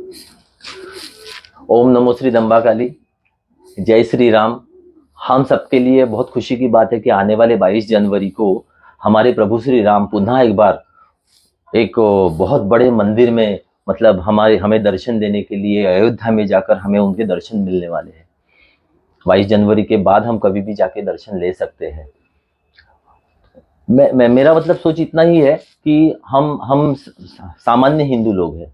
ओम नमो श्री दंबा काली। जय श्री राम। हम सबके लिए बहुत खुशी की बात है कि आने वाले 22 जनवरी को हमारे प्रभु श्री राम पुनः एक बार एक बहुत बड़े मंदिर में मतलब हमें दर्शन देने के लिए अयोध्या में जाकर हमें उनके दर्शन मिलने वाले हैं। 22 जनवरी के बाद हम कभी भी जाके दर्शन ले सकते हैं। मेरा मतलब सोच इतना ही है कि हम सामान्य हिंदू लोग हैं,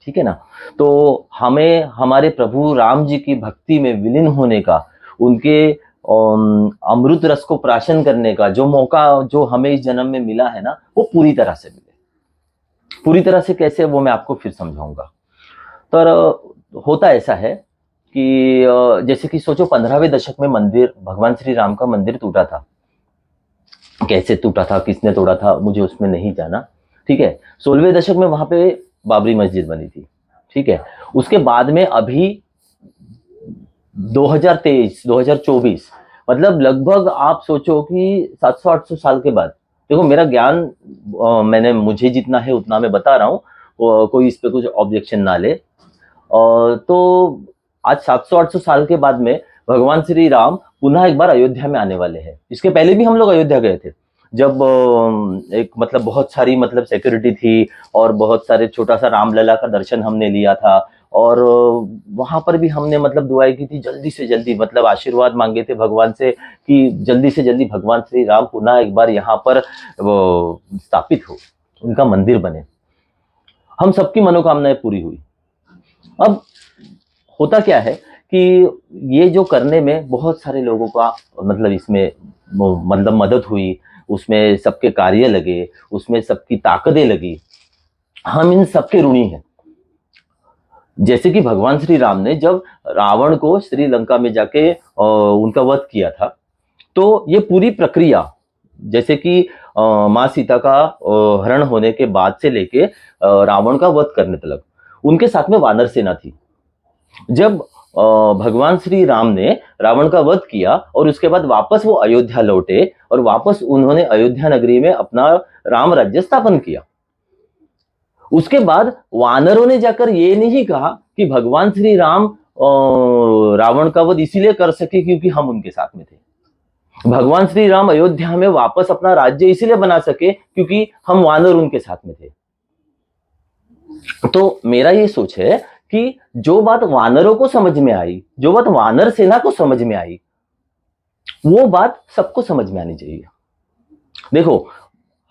ठीक है ना। तो हमें हमारे प्रभु राम जी की भक्ति में विलीन होने का, उनके अमृत रस को प्राशन करने का जो मौका जो हमें इस जन्म में मिला है ना, वो पूरी तरह से मिले। पूरी तरह से कैसे, वो मैं आपको फिर समझाऊंगा। तो होता ऐसा है कि जैसे कि सोचो 15वें दशक में मंदिर, भगवान श्री राम का मंदिर टूटा था। कैसे टूटा था, किसने तोड़ा था, मुझे उसमें नहीं जाना, ठीक है। 16वें दशक में वहां पे बाबरी मस्जिद बनी थी, ठीक है। उसके बाद में अभी 2023 2024 मतलब लगभग आप सोचो कि 700-800 साल के बाद। देखो मेरा ज्ञान मुझे जितना है उतना मैं बता रहा हूँ, कोई इस पे कुछ ऑब्जेक्शन ना ले। तो आज 700-800 साल के बाद में भगवान श्री राम पुनः एक बार अयोध्या में आने वाले हैं। इसके पहले भी हम लोग अयोध्या गए थे, जब एक मतलब बहुत सारी मतलब सिक्योरिटी थी और बहुत सारे छोटा सा रामलला का दर्शन हमने लिया था। और वहां पर भी हमने मतलब दुआएं की थी, जल्दी से जल्दी मतलब आशीर्वाद मांगे थे भगवान से कि जल्दी से जल्दी भगवान श्री राम पुनः एक बार यहाँ पर वो स्थापित हो, उनका मंदिर बने। हम सबकी मनोकामनाएं पूरी हुई। अब होता क्या है कि ये जो करने में बहुत सारे लोगों का मतलब इसमें मतलब मदद हुई, उसमें सबके कार्य लगे, उसमें सबकी ताकतें लगी। हम इन सबके ऋणी हैं। जैसे कि भगवान श्री राम ने जब रावण को श्रीलंका में जाके उनका वध किया था, तो ये पूरी प्रक्रिया जैसे कि माँ सीता का हरण होने के बाद से लेके रावण का वध करने तक उनके साथ में वानर सेना थी। जब भगवान श्री राम ने रावण का वध किया और उसके बाद वापस वो अयोध्या लौटे और वापस उन्होंने अयोध्या नगरी में अपना राम राज्य स्थापन किया। उसके बाद वानरों ने जाकर ये नहीं कहा कि भगवान श्री राम रावण का वध इसीलिए कर सके क्योंकि हम उनके साथ में थे। भगवान श्री राम अयोध्या में वापस अपना राज्य इसीलिए बना सके क्योंकि हम वानर उनके साथ में थे। तो मेरा ये सोच है कि जो बात वानरों को समझ में आई, जो बात वानर सेना को समझ में आई, वो बात सबको समझ में आनी चाहिए। देखो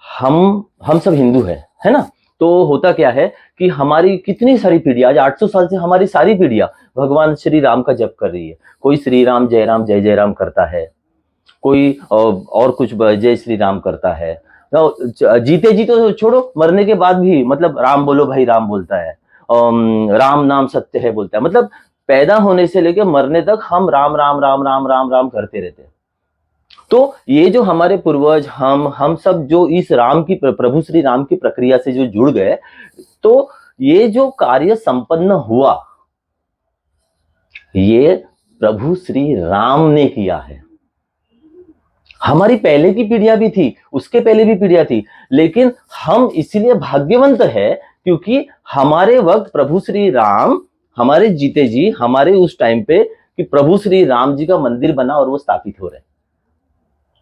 हम सब हिंदू है ना। तो होता क्या है कि हमारी कितनी सारी पीढ़ियां, आज 800 साल से हमारी सारी पीढ़ियां भगवान श्री राम का जप कर रही है। कोई श्री राम जय जय राम करता है, कोई और कुछ जय श्री राम करता है। जीते जी तो छोड़ो, मरने के बाद भी मतलब राम बोलो भाई राम बोलता है, राम नाम सत्य है बोलता है। मतलब पैदा होने से लेकर मरने तक हम राम राम राम राम राम राम करते रहते हैं। तो ये जो हमारे पूर्वज हम सब जो इस राम की प्रभु श्री राम की प्रक्रिया से जो जुड़ गए, तो ये जो कार्य संपन्न हुआ ये प्रभु श्री राम ने किया है। हमारी पहले की पीढ़ियां भी थी, उसके पहले भी पीढ़ियां थी, लेकिन हम इसीलिए भाग्यवंत है क्योंकि हमारे वक्त प्रभु श्री राम, हमारे जीते जी हमारे उस टाइम पे कि प्रभु श्री राम जी का मंदिर बना और वो स्थापित हो रहे,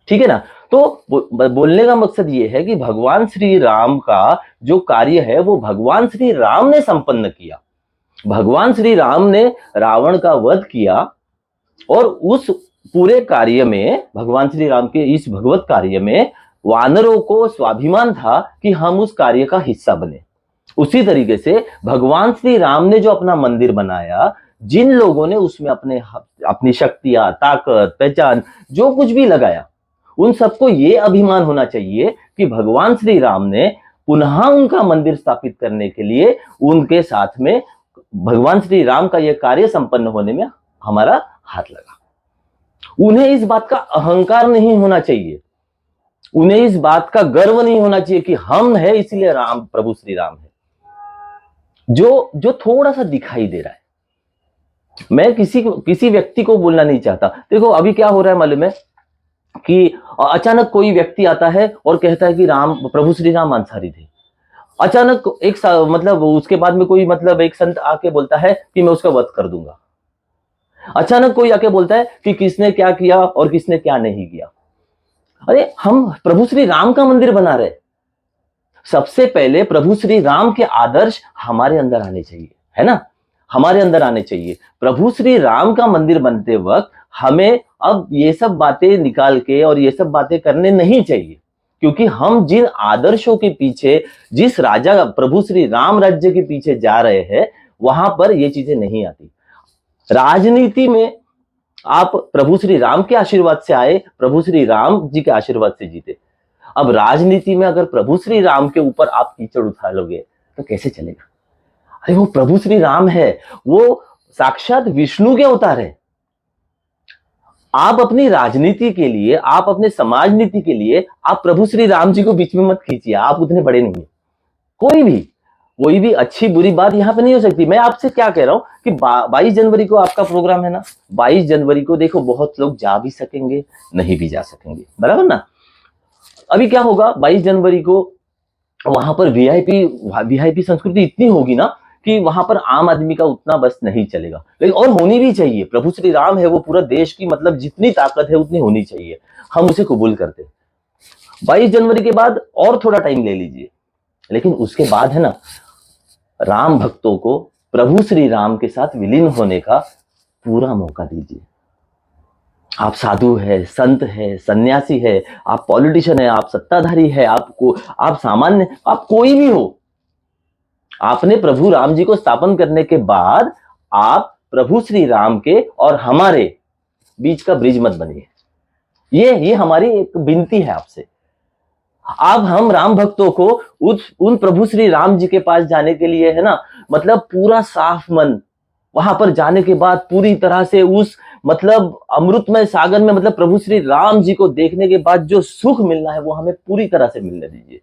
ठीक है ना। तो बोलने का मकसद ये है कि भगवान श्री राम का जो कार्य है वो भगवान श्री राम ने संपन्न किया। भगवान श्री राम ने रावण का वध किया और उस पूरे कार्य में, भगवान श्री राम के इस भगवत कार्य में वानरों को स्वाभिमान था कि हम उस कार्य का हिस्सा बने। उसी तरीके से भगवान श्री राम ने जो अपना मंदिर बनाया, जिन लोगों ने उसमें अपनी शक्तियां, ताकत, पहचान जो कुछ भी लगाया, उन सबको ये अभिमान होना चाहिए कि भगवान श्री राम ने पुनः उनका मंदिर स्थापित करने के लिए उनके साथ में भगवान श्री राम का यह कार्य संपन्न होने में हमारा हाथ लगा। उन्हें इस बात का अहंकार नहीं होना चाहिए, उन्हें इस बात का गर्व नहीं होना चाहिए कि हम है इसलिए राम, प्रभु श्री राम है, जो थोड़ा सा दिखाई दे रहा है। मैं किसी व्यक्ति को बोलना नहीं चाहता। देखो अभी क्या हो रहा है मालूम है कि अचानक कोई व्यक्ति आता है और कहता है कि राम, प्रभु श्री राम मांसाहारी थे। अचानक मतलब उसके बाद में कोई मतलब एक संत आके बोलता है कि मैं उसका वध कर दूंगा। अचानक कोई आके बोलता है कि किसने क्या किया और किसने क्या नहीं किया। अरे हम प्रभु श्री राम का मंदिर बना रहे, सबसे पहले प्रभु श्री राम के आदर्श हमारे अंदर आने चाहिए, है ना, हमारे अंदर आने चाहिए। प्रभु श्री राम का मंदिर बनते वक्त हमें अब ये सब बातें निकाल के और ये सब बातें करने नहीं चाहिए, क्योंकि हम जिन आदर्शों के पीछे, जिस राजा प्रभु श्री राम राज्य के पीछे जा रहे हैं, वहां पर ये चीजें नहीं आती। राजनीति में आप प्रभु श्री राम के आशीर्वाद से आए, प्रभु श्री राम जी के आशीर्वाद से जीते। अब राजनीति में अगर प्रभु श्री राम के ऊपर आप कीचड़ उठा लोगे तो कैसे चलेगा? अरे वो प्रभु श्री राम है, वो साक्षात विष्णु के अवतार है। आप अपनी राजनीति के लिए, आप अपने समाज नीति के लिए आप प्रभु श्री राम जी को बीच में मत खींचिए, आप उतने बड़े नहीं है। कोई भी अच्छी बुरी बात यहां पे नहीं हो सकती। मैं आपसे क्या कह रहा हूं कि 22 जनवरी को आपका प्रोग्राम है ना, 22 जनवरी को देखो बहुत लोग जा भी सकेंगे, नहीं भी जा सकेंगे, बराबर ना। अभी क्या होगा 22 जनवरी को वहां पर वीआईपी संस्कृति इतनी होगी ना कि वहां पर आम आदमी का उतना बस नहीं चलेगा, लेकिन और होनी भी चाहिए। प्रभु श्री राम है, वो पूरा देश की मतलब जितनी ताकत है उतनी होनी चाहिए, हम उसे कबूल करते। 22 जनवरी के बाद और थोड़ा टाइम ले लीजिए, लेकिन उसके बाद है ना, राम भक्तों को प्रभु श्री राम के साथ विलीन होने का पूरा मौका दीजिए। आप साधु है, संत है, सन्यासी है, आप पॉलिटिशियन है, आप सत्ताधारी है, आप सामान्य, आप कोई भी हो, आपने प्रभु राम जी को स्थापन करने के बाद आप प्रभु श्री राम के और हमारे बीच का ब्रिज मत बनिए। ये हमारी एक विनती है आपसे। अब हम राम भक्तों को उन प्रभु श्री राम जी के पास जाने के लिए है ना, मतलब पूरा साफ मन, वहां पर जाने के बाद पूरी तरह से उस मतलब अमृतमय सागर में, मतलब प्रभु श्री राम जी को देखने के बाद जो सुख मिलना है वो हमें पूरी तरह से मिलने दीजिए।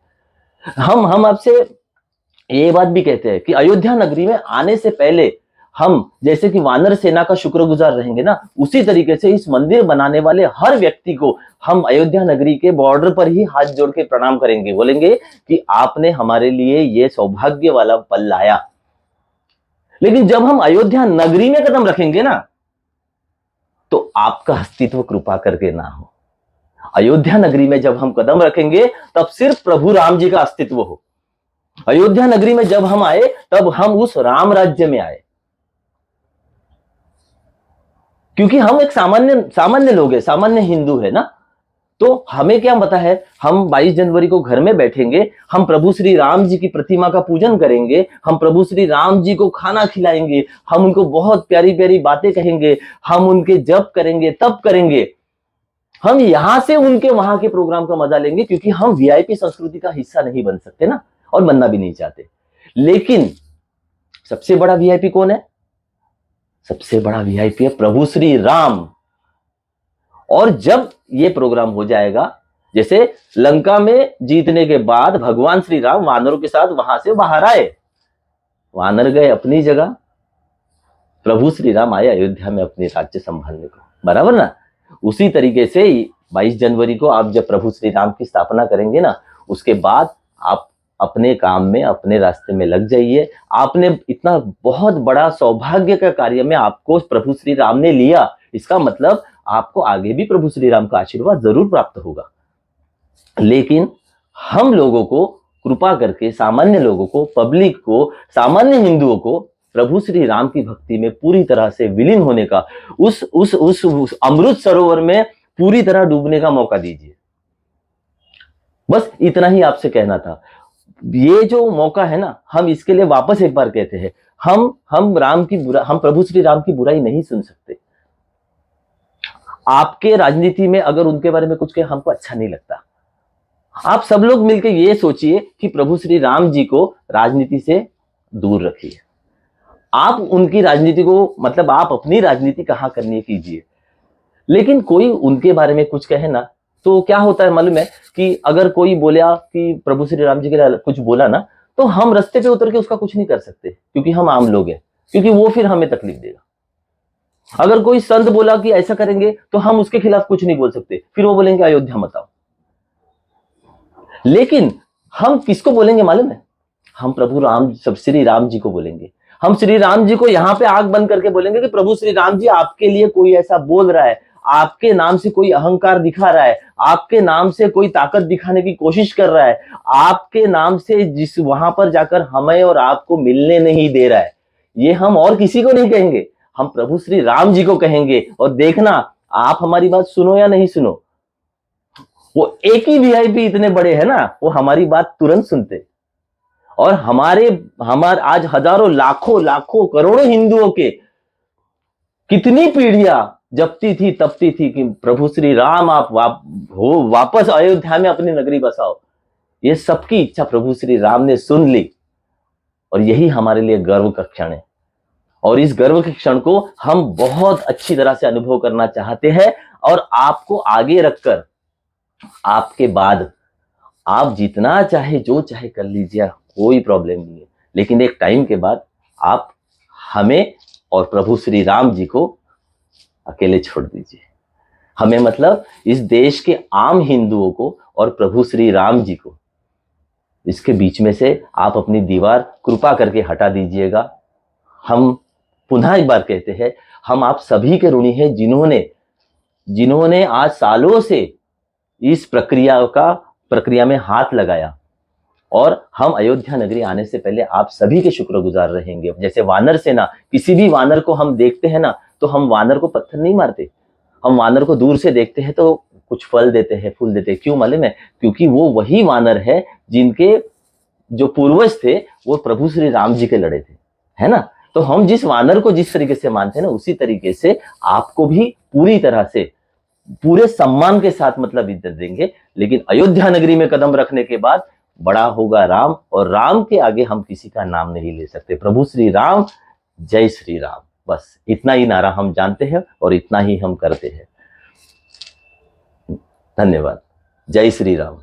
हम आपसे ये बात भी कहते हैं कि अयोध्या नगरी में आने से पहले हम जैसे कि वानर सेना का शुक्रगुजार रहेंगे ना, उसी तरीके से इस मंदिर बनाने वाले हर व्यक्ति को हम अयोध्या नगरी के बॉर्डर पर ही हाथ जोड़ के प्रणाम करेंगे, बोलेंगे कि आपने हमारे लिए ये सौभाग्य वाला पल लाया। लेकिन जब हम अयोध्या नगरी में कदम रखेंगे ना, तो आपका अस्तित्व कृपा करके ना हो। अयोध्या नगरी में जब हम कदम रखेंगे तब सिर्फ प्रभु राम जी का अस्तित्व हो। अयोध्या नगरी में जब हम आए तब हम उस राम राज्य में आए, क्योंकि हम एक सामान्य लोग हैं, सामान्य हिंदू है ना। तो हमें क्या पता है, हम 22 जनवरी को घर में बैठेंगे, हम प्रभु श्री राम जी की प्रतिमा का पूजन करेंगे, हम प्रभु श्री राम जी को खाना खिलाएंगे, हम उनको बहुत प्यारी प्यारी बातें कहेंगे, हम उनके जप करेंगे, तप करेंगे, हम यहां से उनके वहां के प्रोग्राम का मजा लेंगे, क्योंकि हम वीआईपी संस्कृति का हिस्सा नहीं बन सकते ना, और बनना भी नहीं चाहते। लेकिन सबसे बड़ा वीआईपी कौन है? सबसे बड़ा वीआईपी है प्रभु श्री राम। और जब ये प्रोग्राम हो जाएगा, जैसे लंका में जीतने के बाद भगवान श्री राम वानरों के साथ वहां से बाहर आए, वानर गए अपनी जगह, प्रभु श्री राम आए अयोध्या में अपने राज्य संभालने को, बराबर ना। उसी तरीके से 22 जनवरी को आप जब प्रभु श्री राम की स्थापना करेंगे ना, उसके बाद आप अपने काम में, अपने रास्ते में लग जाइए। आपने इतना बहुत बड़ा सौभाग्य का कार्य में आपको प्रभु श्री राम ने लिया, इसका मतलब आपको आगे भी प्रभु श्री राम का आशीर्वाद जरूर प्राप्त होगा। लेकिन हम लोगों को कृपा करके, सामान्य लोगों को, पब्लिक को, सामान्य हिंदुओं को प्रभु श्री राम की भक्ति में पूरी तरह से विलीन होने का, उस अमृत सरोवर में पूरी तरह डूबने का मौका दीजिए। बस इतना ही आपसे कहना था। ये जो मौका है ना, हम इसके लिए वापस एक बार कहते हैं, हम प्रभु श्री राम की बुराई नहीं सुन सकते। आपके राजनीति में अगर उनके बारे में कुछ कहे, हमको अच्छा नहीं लगता। आप सब लोग मिलकर ये सोचिए कि प्रभु श्री राम जी को राजनीति से दूर रखिए। आप उनकी राजनीति को, मतलब आप अपनी राजनीति कहां करनी है कीजिए, लेकिन कोई उनके बारे में कुछ कहे ना, तो क्या होता है मालूम है कि अगर कोई बोला कि प्रभु श्री राम जी के लिए कुछ बोला ना, तो हम रास्ते पे उतर के उसका कुछ नहीं कर सकते, क्योंकि हम आम लोग हैं, क्योंकि वो फिर हमें तकलीफ देगा। अगर कोई संत बोला कि ऐसा करेंगे, तो हम उसके खिलाफ कुछ नहीं बोल सकते, फिर वो बोलेंगे अयोध्या मत आओ। लेकिन हम किसको बोलेंगे मालूम है? हम प्रभु राम, सब श्री राम जी को बोलेंगे। हम श्री राम जी को यहाँ पे आंख बंद करके बोलेंगे कि प्रभु श्री राम जी, आपके लिए कोई ऐसा बोल रहा है, आपके नाम से कोई अहंकार दिखा रहा है, आपके नाम से कोई ताकत दिखाने की कोशिश कर रहा है, आपके नाम से जिस वहां पर जाकर हमें और आपको मिलने नहीं दे रहा है, ये हम और किसी को नहीं कहेंगे, हम प्रभु श्री राम जी को कहेंगे। और देखना, आप हमारी बात सुनो या नहीं सुनो, वो एक ही वीआईपी इतने बड़े हैं ना, वो हमारी बात तुरंत सुनते। और हमारे आज हजारों लाखों लाखों करोड़ों हिंदुओं के कितनी पीढ़ियां जपती थी तपती थी कि प्रभु श्री राम आप वापस अयोध्या में अपनी नगरी बसाओ। ये सबकी इच्छा प्रभु श्री राम ने सुन ली, और यही हमारे लिए गर्व का क्षण है। और इस गर्व के क्षण को हम बहुत अच्छी तरह से अनुभव करना चाहते हैं, और आपको आगे रखकर आपके बाद आप जितना चाहे जो चाहे कर लीजिए, कोई प्रॉब्लम नहीं है, लेकिन एक टाइम के बाद आप हमें और प्रभु श्री राम जी को अकेले छोड़ दीजिए। हमें मतलब इस देश के आम हिंदुओं को और प्रभु श्री राम जी को, इसके बीच में से आप अपनी दीवार कृपा करके हटा दीजिएगा। हम पुनः एक बार कहते हैं, हम आप सभी के ऋणी हैं जिन्होंने आज सालों से इस प्रक्रिया में हाथ लगाया, और हम अयोध्या नगरी आने से पहले आप सभी के शुक्रगुजार रहेंगे। जैसे वानर सेना, किसी भी वानर को हम देखते हैं ना, तो हम वानर को पत्थर नहीं मारते, हम वानर को दूर से देखते हैं तो कुछ फल देते हैं, फूल देते हैं। क्यों मालूम है? क्योंकि वो वही वानर है जिनके जो पूर्वज थे वो प्रभु श्री राम जी के लड़े थे, है ना। तो हम जिस वानर को जिस तरीके से मानते हैं ना, उसी तरीके से आपको भी पूरी तरह से पूरे सम्मान के साथ मतलब इज्जत देंगे। लेकिन अयोध्या नगरी में कदम रखने के बाद बड़ा होगा राम, और राम के आगे हम किसी का नाम नहीं ले सकते। प्रभु श्री राम, जय श्री राम, बस इतना ही नारा हम जानते हैं और इतना ही हम करते हैं। धन्यवाद। जय श्री राम।